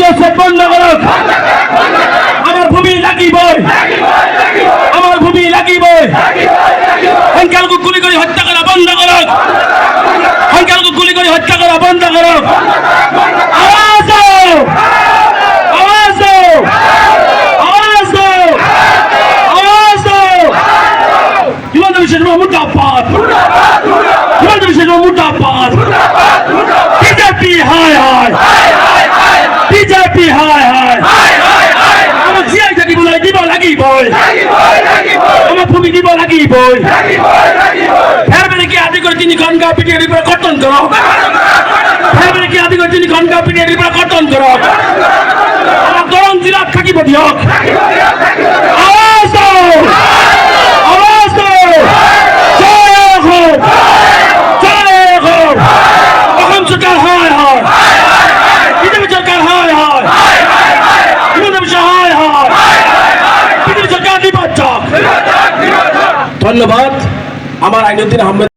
Joseph বন্ধ করো, আমার ভূমি লাগিবই, আমার ভূমি লাগিবই। সংখ্যালঘু গুলি করে হত্যা করা বন্ধ করো, সংখ্যালঘু গুলি করে হত্যা করা বন্ধ করো। আওয়াজ দাও, আওয়াজ দাও, আওয়াজ দাও, আওয়াজ দাও। হিমন্ত বিশ্ব শর্মা মুর্দাবাদ, হিমন্ত বিশ্ব শর্মা মুর্দাবাদ। বিজেপি হায় হায়, বিজেপি হায় হায়। আমার জিয়াই থাকিব দিব লাগিবই, আমার ভূমি দিব লাগিবই। ফেরবেলিকে আদি করে তিনি গঙ্গা পিটিয়ে কর্তন করো, ফেরবেলিকে আদি করে তিনি গঙ্গা পিটিয়ে কর্তন করো। আমার দরং জিলাত থাকিব দিয়ক। আওয়াজ দাও, আওয়াজ দাও। জয় হোক, জয় হোক। অসম সরকার হায় হায়, বিজেপি সরকার হায় হায়, হিমন্ত বিশ্ব হায় হায়, বিজেপি সরকার নির্বাচক। ধন্যবাদ। আমার আইনুদ্দিন আহমেদ।